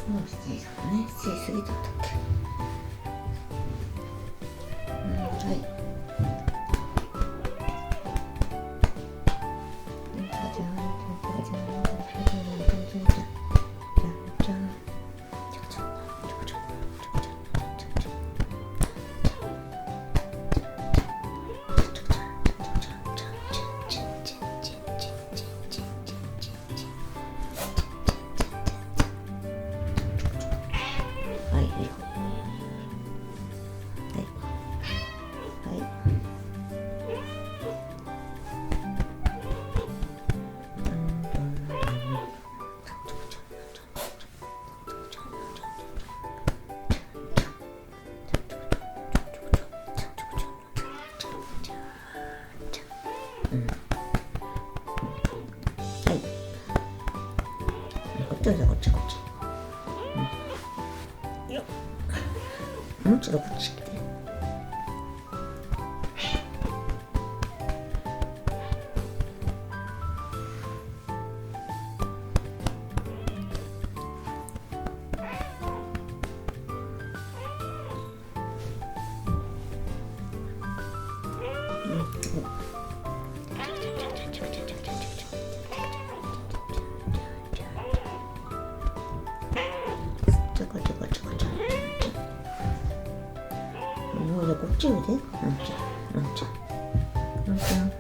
もう7時だね。7時過ぎちゃったっけ。はい。こっちこっちこっち。もうちょっとこっち来て。こっちおいで。のんちゃん、のんちゃん、のんちゃん。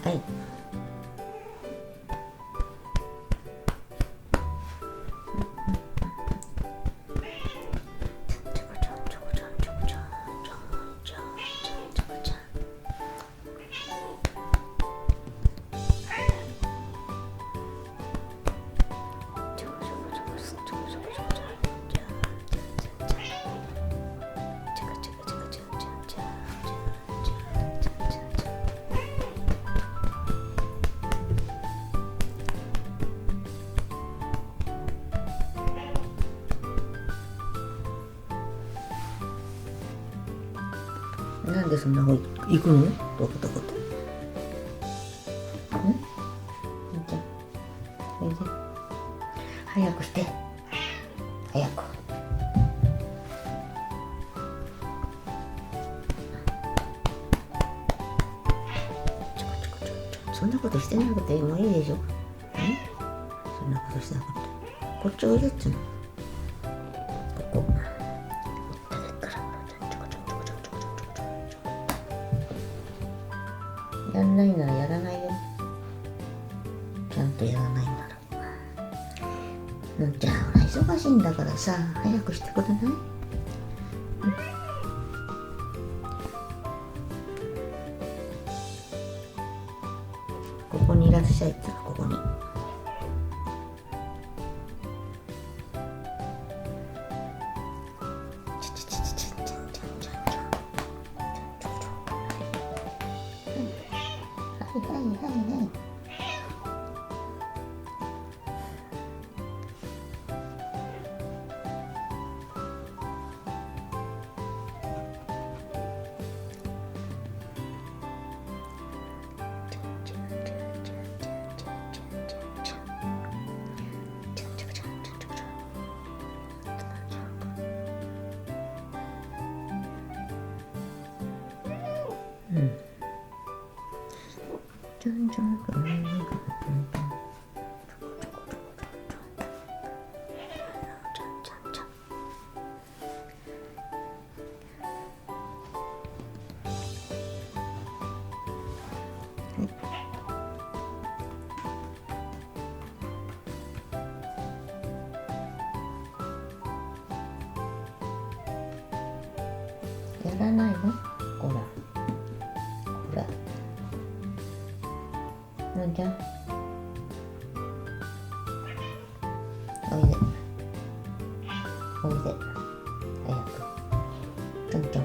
はい。なんでそんな方行くの？どことどこと。じゃあ、おいで。早くして。早く。そんなことしてなくてもいいでしょ。そんなことしてなかった。こっちおいでっつうの。ここ。やんないならやらないよ。ちゃんとやらないなら。のんちゃん、ほら忙しいんだからさ、早くしてくれない？ここにいらっしゃいってここに。やらないの？ほら。ほら。なんじゃん。おいで。おいで。早く。ちょんちょん。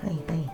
はいはいはい